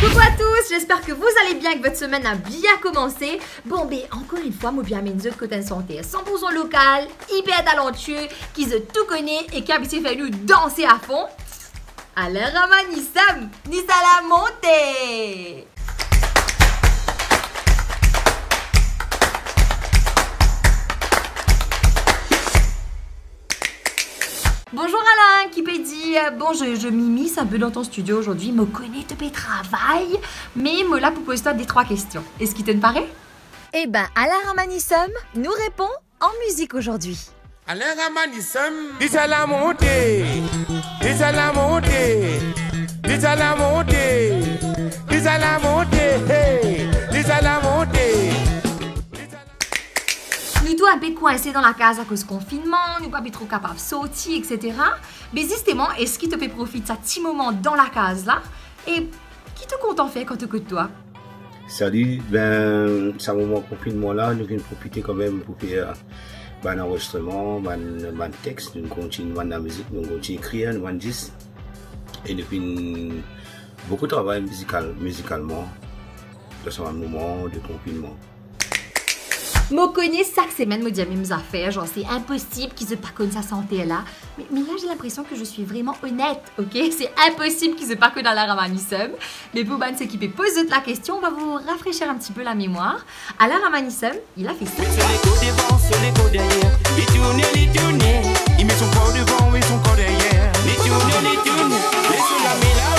Coucou à tous, j'espère que vous allez bien, que votre semaine a bien commencé. Bon, ben encore une fois, moi bien amène de côté de santé 100% local, hyper talentueux, qui se tout connaît et qui a fait nous danser à fond. Alors, Rama Nissam, Nissa la montée. Bonjour Alain, qui peut dire bon, je m'immisce un peu dans ton studio aujourd'hui, me connais de mes travail, mais me là pour poser toi des 3 questions. Est-ce qu'il te paraît? Eh ben, Alain Ramanissum nous répond en musique aujourd'hui. Alain Ramanissum, dis à la montée, dis à la montée, dis à la montée, dis à la montée, hey, dis à la montée. Nous tous un peu coincés dans la case à cause du confinement, nous pas trop capables de sortir, etc. Mais justement, est-ce qu'il te fait profiter de ce petit moment dans la case là? Et qui te compte en faire quand tu écoutes toi? Salut, ben, ce moment confinement là, nous venons profiter quand même pour faire un enregistrement, un texte, nous continuons la musique, nous continuons à écrire, nous disques. Et depuis beaucoup de travail musicalement dans ce moment de confinement. Je connais chaque semaine, me dire mes affaires, genre c'est impossible qu'ils ne pas connaissent sa santé là. Mais là j'ai l'impression que je suis vraiment honnête, ok? C'est impossible qu'ils ne pas connaissent Alain Ramanissum. Mais pour ban s'équiper, posez la question, on va vous rafraîchir un petit peu la mémoire. Alain Ramanissum, il a fait ça. Sur les côtés devant, sur les côtés derrière, les tourner, il met son corps devant et son corps derrière. Les tourner, les sur la méla.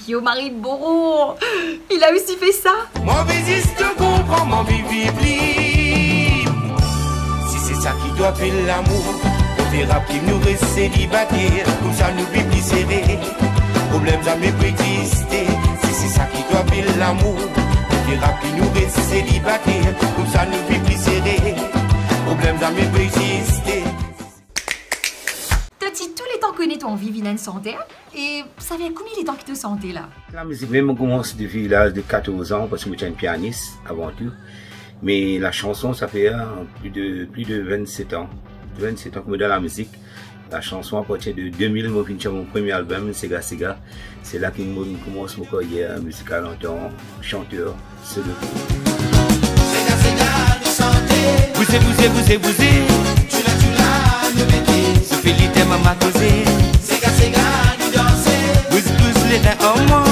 Yo, Marie Boro, il a aussi fait ça. Mon visite comprend mon vivre. Si c'est ça qui doit faire l'amour, on verra qui nous reste célibataire. Comme ça nous vivons plus serrés. Problème jamais peut exister. Si c'est ça qui doit faire l'amour, on verra qui nous reste célibataire. Comme ça nous vivons plus serrés. Problème jamais peut exister. Tous les temps que toi en vie vilaine santé, et ça fait combien de temps que tu santé là? La musique, même, on commence depuis l'âge de 14 ans parce que je suis une pianiste avant tout. Mais la chanson, ça fait plus de 27 ans. 27 ans que je suis dans la musique. La chanson, à partir de 2000, je suis mon premier album, Sega Sega. C'est là que je commence ma carrière musicale en tant que chanteur solo. Sega Sega, nous chanter. Bousez. Tu l'as, nous Félite maman causé, Sega nous danser, bouse les reins en moi,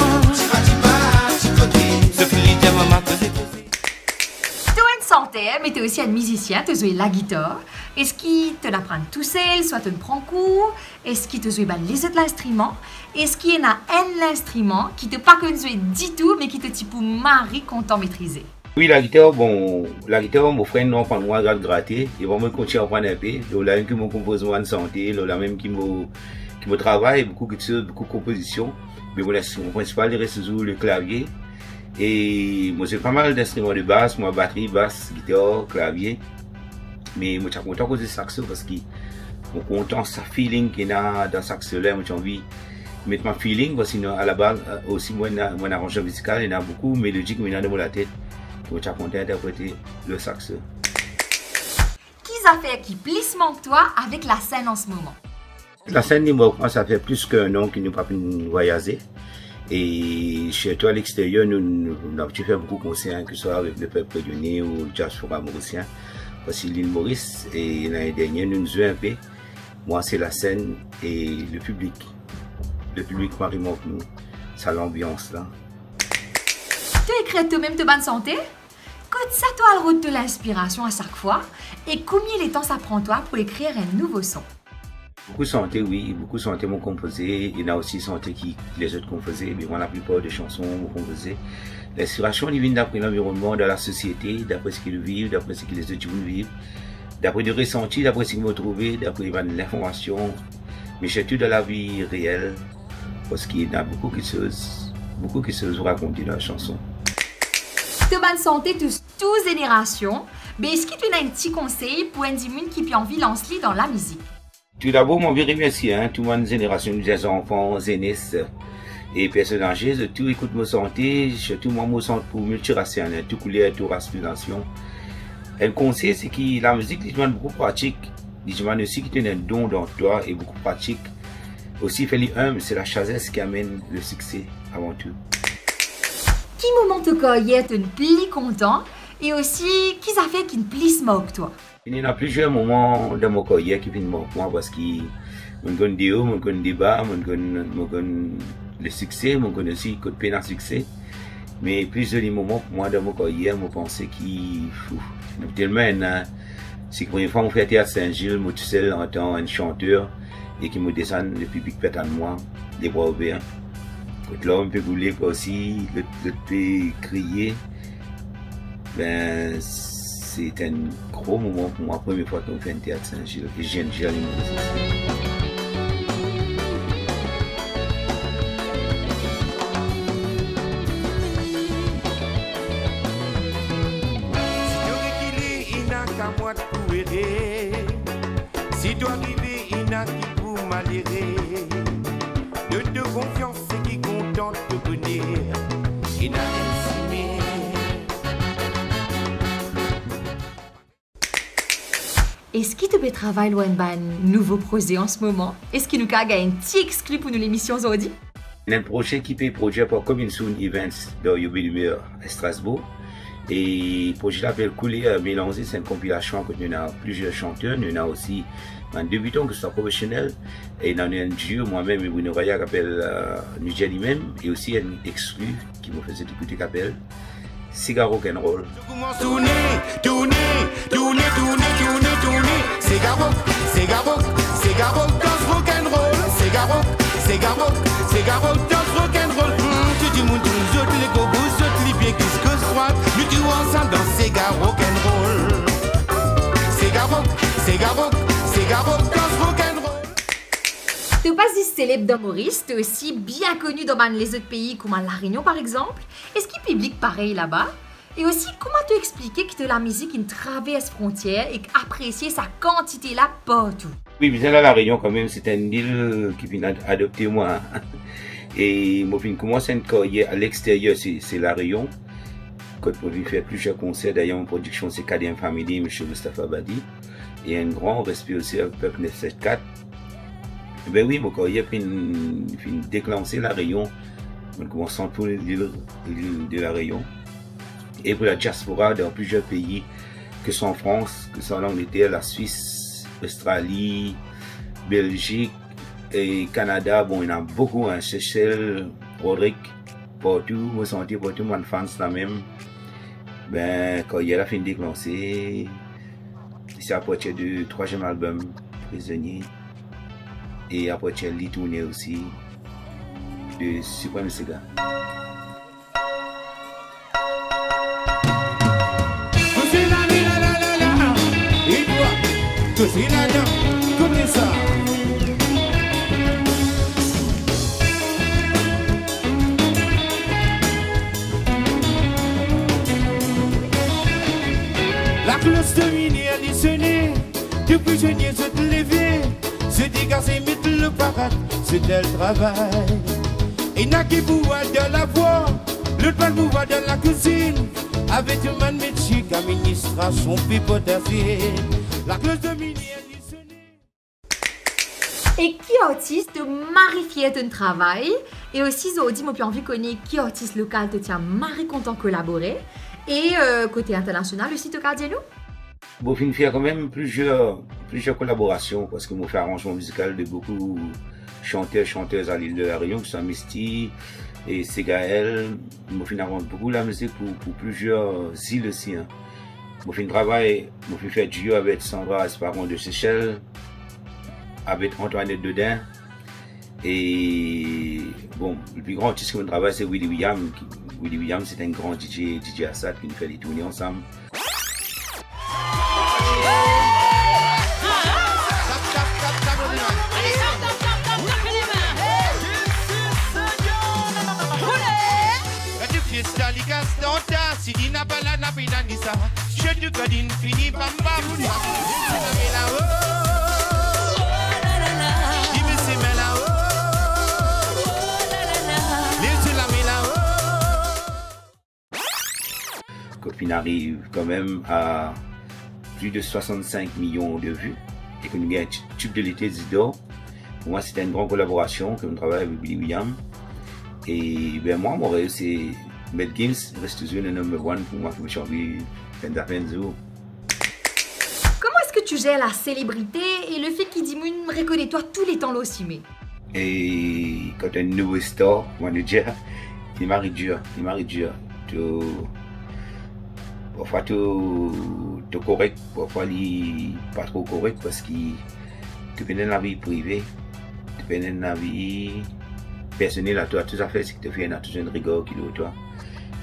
tu côté, Félite maman causé. Tu es une santé, mais tu es aussi un musicien, tu joues la guitare. Est-ce qu'il te l'apprend tout seul, soit tu prends cours? Est-ce qu'il te joue les autres instruments? Est-ce qu'il y en a un instrument qui te pas que jouer du tout, mais qui te type Marie content maîtriser? Oui, la guitare, mon frère non pas moi gratter, et bon, moi continuer à apprendre un peu. Donc là, qui me compose moi de santé, là même qui me travaille, beaucoup de compositions. Mais mon instrument principal reste toujours le clavier. Et moi j'ai pas mal d'instruments de basse, moi batterie, basse, guitare, clavier. Mais moi je suis content de saxo parce que je suis content de ce feeling qu'il y a dans le saxo là, moi j'ai envie de mettre ma feeling parce que à la base aussi moi mon arrangement musical, il y en a beaucoup mélodique mais dans la tête. Je suis content d'interpréter le saxo. Qu'est-ce a fait qui plus manque toi avec la scène en ce moment? La scène, ça fait plus qu'un an que nous n'avons pas pu voyager. Et chez toi à l'extérieur, nous avons fait beaucoup de concerts, que ce soit avec le peuple lyonnais ou le jazz forum mauricien. Parce que l'île Maurice, et l'année dernière, nous jouons un peu. Moi, c'est la scène et le public. Le public Marie manque nous. C'est l'ambiance là. Tu écris toi-même de bonne santé? Quand ça toi le route de l'inspiration à chaque fois? Et combien de temps ça prend toi pour écrire un nouveau son? Beaucoup de santé, oui, beaucoup de santé m'ont composé. Il y en a aussi santé qui les autres composaient, mais moi la plupart des chansons m'ont composé. L'inspiration vient d'après l'environnement, de la société, d'après ce qu'ils vivent, d'après ce que les autres vivent, d'après des ressentis, d'après ce qu'ils m'ont trouvé, d'après l'information, mais surtout de la vie réelle, parce qu'il y a beaucoup de choses racontées dans la chanson. De bonne santé, tous générations. Mais est-ce que tu as un petit conseil pour un dimanche qui peut envie lancer dans la musique? Tout d'abord, je veux remercier toute ma génération des enfants, jeunesse et personnes âgées. De tout écoute ma santé, surtout moi, mon centre pour multiracial, tout couleur, tout race, toute nation. Un conseil, c'est que la musique, les gens beaucoup pratique. Les gens aussi qui ont un don dans toi et beaucoup pratique. Aussi, fait humble, c'est la chassesse qui amène le succès avant tout. Qui moment te coyette un pli content et aussi qui ça fait qu'une pli smoke toi? Il y a plusieurs moments dans mon carrière qui viennent moi parce que je connais des hauts, je connais des bas, je connais le succès, je connais aussi le peine à succès. Mais plusieurs moments pour moi dans mon carrière, je pensais qu'il tellement c'est la première fois que je fais théâtre Saint-Gilles, je suis seul en tant que chanteur et qui me descend le public pète en moi, les bras ouverts. Quand l'homme peut rouler aussi, le peut crier. Ben, c'est un gros moment pour moi, la première fois qu'on fait un théâtre Saint-Gilles, et j'ai les si tu arrives, il n'a qui pour m'alérer. De te confiance, c'est qui content de te venir. Il n'a estimé. Est-ce qu'il te peut travailler loin d'un nouveau projet en ce moment? Est-ce qu'il nous a un petit exclu pour nous l'émission aujourd'hui? Il y a un projet qui peut produire par Coming Soon Events dans Yobé d'Humeur à Strasbourg. Et le projet s'appelle Couler Mélanger, c'est une compilation que nous avons plusieurs chanteurs, nous avons aussi un débutant qui soit professionnel, et nous avons un duo, moi-même et Bruno Raya qui s'appelle Nidia lui-même, et aussi un exclu qui me faisait écouter qui s'appelle Cigar Rock'n'Roll. Tourner, tourner, tourner, tourner, tourner, tourner, Cigar Rock, Cigar Rock, Cigar Rock, danse rock'n'roll, Cigar Rock, Cigar Rock, Cigar Rock, danse rock'n'roll. Tu dis mon tour, je les gobos, je les pieds, qu'est-ce que ce soit, nous tu ensemble dans Cigar Rock'n'roll. Cigar Rock, Cigar Rock, Cigar Rock, danse rock'n'roll. Tu n'es pas si célèbre dans Maurice, tu es aussi bien connu dans les autres pays comme La Réunion par exemple. Est-ce qu'il y a public pareil là-bas? Et aussi, comment tu expliquer que la musique qui traverse frontières et apprécier sa quantité là partout? Oui, mais là, La Réunion quand même, c'est une île qui vient adopter moi. Et moi, je commence une carrière à l'extérieur, c'est La Réunion. Quand je fais plusieurs concerts, d'ailleurs, en production, c'est Kadien Family, M. Mustafa Badi. Et un grand respect aussi au peuple 974. Ben oui, mon carrière fin déclencher La Réunion. On commence pour l'île de La Réunion. Et pour la diaspora dans plusieurs pays, que ce soit en France, que ce soit en Angleterre, la Suisse, Australie, Belgique et Canada. Bon, il y en a beaucoup, hein, Seychelles, Rodrigue, partout, moi sentir partout, mon fans là même. Ben, quand il y a la fin de déclencher, c'est à partir du 3e album, Prisonnier. Et après, il y a les tournées aussi de Supreme Cigar. Écoutez ça. La cloche de minuit a dissonné, du prisonnier se lever, se dégager, mettre le parade, c'était le travail. Il n'a qui boit de la voix, le pas boit de la cuisine, avec un man métier qu'administration pipote d'affaires. La cloche de minuit a dissonné. Et qui artiste marifie ton travail? Et aussi, Zodi, moi, puis envie de connaître qui artiste local te tient marre content de collaborer. Et côté international aussi, tu as dit nous? Bon, je fais quand même plusieurs collaborations parce que je fais arrangement musical de beaucoup chanteuses à l'île de La Réunion, qui sont Misty et Segaël. Je arrange beaucoup la musique pour plusieurs îles aussi. Hein. Je fais duo avec Sandra Esparon de Seychelles, avec Antoinette Dedin. Et bon, le plus grand artiste que je travaille, c'est Willy William. Willy William, c'est un grand DJ Assad qui nous fait des tournées ensemble. Si tu n'as pas la nappe dans ça, je te godine fini bam bam. arrive quand même à plus de 65 millions de vues et que nous gagnons un tube de l'été d'Isidore. Pour moi, c'était une grande collaboration que nous travaillons avec Billy Williams. Et ben moi, mon rêve, c'est mettre Games reste toujours le number one pour moi qui me change Penzo. Comment est-ce que tu gères la célébrité et le fait qu'il dit « reconnais-toi tous les temps là aussi mais. Et quand un nouveau star, manager, il m'arrive dur. Parfois, tu es correct, parfois, il n'est pas trop correct parce qu'il dépend de la vie privée, dépend de la vie personnelle à toi. Tout à fait, c'est que tu fais toujours une rigueur qui est toi.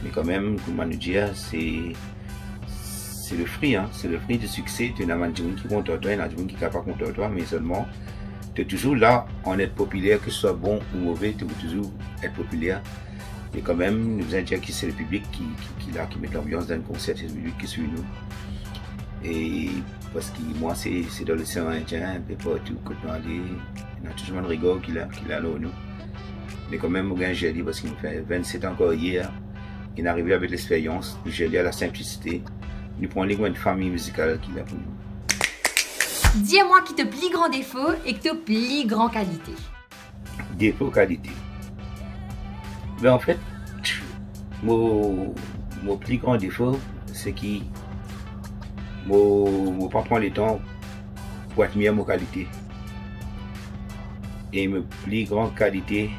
Mais quand même, comme manager, c'est le fruit, hein? C'est le fruit du succès. Tu as un qui est contre toi, il y a un qui n'est pas contre toi, mais seulement, tu es toujours là en être populaire, que ce soit bon ou mauvais, tu veux toujours être populaire. Et quand même, nous avons dit que c'est le public qui met l'ambiance dans le concert, c'est le public qui suit nous. Et parce que moi, c'est dans l'océan Indien, un peu partout, quand on allait, il y a toujours un rigole qui l'a là, nous. Mais quand même, j'ai dit, parce qu'il me fait 27 ans encore hier, il est arrivé avec l'expérience, j'ai dit à la simplicité, nous prenons les grandes familles musicales qu'il a pour nous. Dis-moi qui te plus grand défaut et que te plus grand qualité. Défaut, qualité. Mais en fait, mon plus grand défaut, c'est que je ne pas prendre le temps pour admirer ma qualité. Et ma plus grande qualité,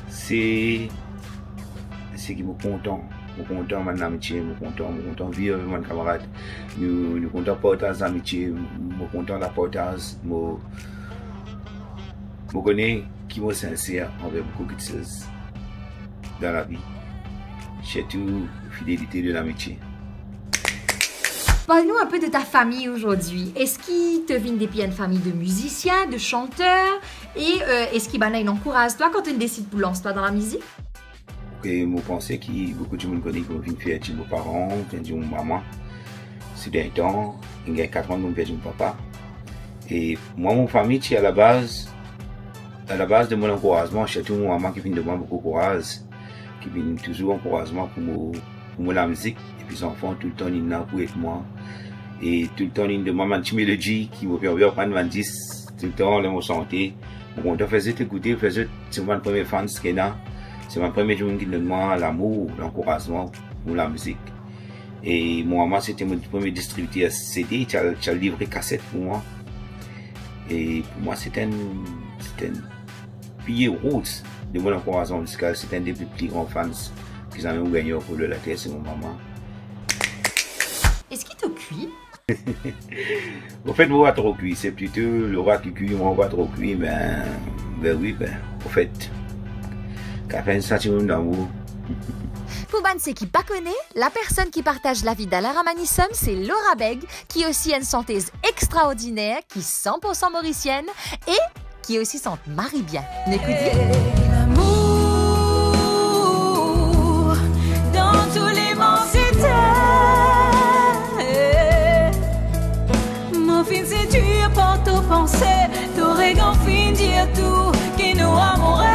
c'est que je suis content. Je suis content de mon amitié, je suis content de vivre avec mon camarade. Je suis content de partager l'amitié, je suis content de la partage. Je connais qui est sincère envers beaucoup de choses dans la vie. Surtout fidélité de l'amitié. Parle-nous un peu de ta famille aujourd'hui. Est-ce qu'il te vient depuis une famille de musiciens, de chanteurs? Et est-ce qu'il encourage toi quand tu décides de lancer toi dans la musique? Je pense que beaucoup de monde connaît que je viens faire chez mes parents, je viens de mon maman. C'est un temps, il y a 4 ans que je viens de mon papa. Et moi, mon famille, c'est à la base de mon encouragement, surtout mon maman qui vient de moi beaucoup de courage, qui vient toujours encouragement pour la musique. Et puis les enfants, tout le temps, ils sont pour être moi. Et tout le temps, ils me demandent une petite mélodie qui me permet de prendre 10. Tout le temps, ils me santé. Bon, on faisait écouter, c'est mon premier fan, c'est mon premier jour qui donne moi l'amour, l'encouragement pour la musique. Et mon maman, c'était mon premier distributeur CD, tu as livré cassette pour moi. Et pour moi, c'était un pilier route de mon encouragement musical. C'est un des plus grands fans qu'ils ont gagné au cours de la terre, c'est mon maman. Est-ce qu'il te cuit? Au fait, moi, trop cuit. C'est plutôt le roi qui cuit, moi, pas trop cuit. Oui, au fait, ça fait un sentiment d'amour. Pour ceux qui ne connaissent pas, la personne qui partage la vie d'Alain Ramanissom, c'est Laura Beg, qui est aussi une chanteuse extraordinaire, qui est 100% mauricienne et qui aussi chante Marie bien. N'écoutez. L'amour dans tous les vents c'était. Mon fin c'est dur pour te penser, t'aurais qu'en fin dire tout qui nous amourait.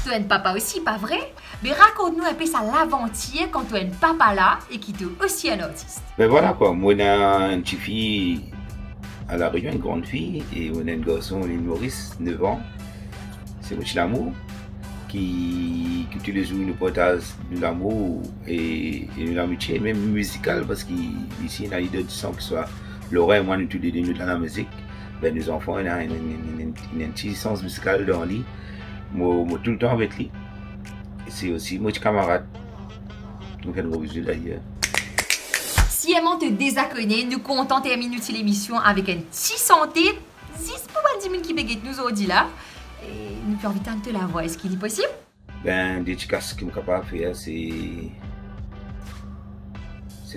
Tu as un papa aussi, pas vrai? Mais raconte-nous un peu ça l'aventure quand tu as un papa là et qui est aussi un artiste. Ben voilà quoi, moi j'ai une petite fille à La Réunion, une grande fille, et on a un garçon, l'île Maurice, 9 ans. C'est mon l'amour qui tous les jours nous partage de l'amour et de l'amitié, même musicale, parce qu'ici, il y a des sons qui soient Laura et moi, nous tous les deux nous dans la musique. Ben, nos enfants, il y a un petit sens musical dans lui. Moi, tout le temps avec lui. C'est aussi mon petit camarade. Nous faisons une revue d'ailleurs. Si aimant te désacconner, nous comptons terminer l'émission avec un petit santé. 10 pour 10 000 qui béguent nous aujourd'hui là. Et nous pouvons inviter à te la voir. Est-ce qu'il est possible? Ben, des petits casques que je suis capable de faire, c'est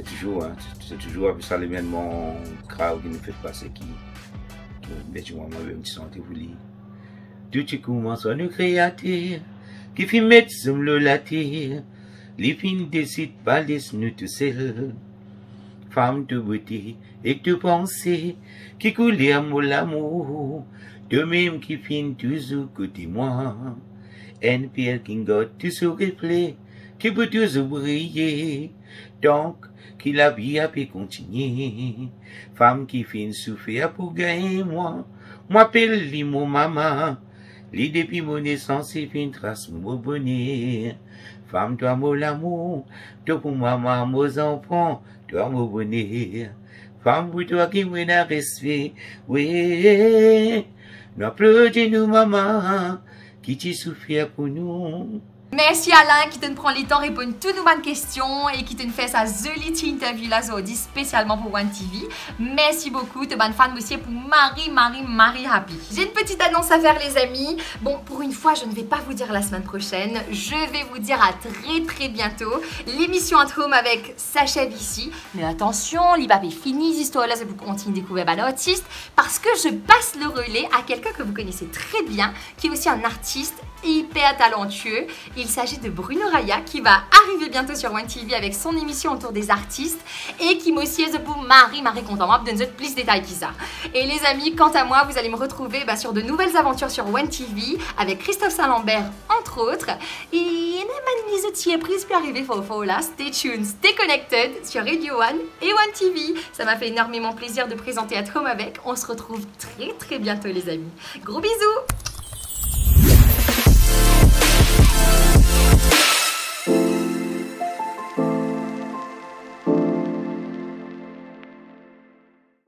toujours avec ça l'événement grave qui nous fait passer qui met du moment avec un petit santé pour lui. Tout ce commence à nous créateur, qui fait mettre sur le latir, les filles décident pas laisser nous tout seuls. Femme de beauté et de pensée, qui coulait à l'amour, de même qui finit toujours côté moi. NPL qui garde tout ce reflet, qui peut toujours briller. Donc, qui la vie a pu continuer. Femme qui fin souffrir pour gagner moi. M'appelle li mon maman. Li depuis mon naissance, et fin trace mon bonheur. Femme, toi, mon l'amour. Toi pour maman, mes enfants. Toi, mon bonheur. Femme, pour toi qui m'a respect. Oui. Nous applaudissons nous, maman. Qui t'y souffert pour nous. Merci Alain qui te prend le temps de répondre toutes nos bonnes questions et qui te fait sa jolie interview là aujourd'hui spécialement pour One TV. Merci beaucoup, te bonne fan aussi pour Marie Happy. J'ai une petite annonce à faire les amis. Bon, pour une fois, je ne vais pas vous dire la semaine prochaine. Je vais vous dire à très bientôt. L'émission At Home avec s'achève ici. Mais attention, l'IBAP est fini, les histoires là, c'est pour continuer à découvrir un artiste parce que je passe le relais à quelqu'un que vous connaissez très bien, qui est aussi un artiste hyper talentueux. Il s'agit de Bruno Raya qui va arriver bientôt sur One TV avec son émission autour des artistes et qui m'aussi pour Marie content. On va vous donner plus de détails que ça. Et les amis, quant à moi, vous allez me retrouver sur de nouvelles aventures sur One TV avec Christophe Saint-Lambert entre autres. Et même les autres surprises puis arriver fort là. Stay tuned, stay connected sur Radio One et One TV. Ça m'a fait énormément plaisir de présenter At Home avec. On se retrouve très bientôt les amis. Gros bisous.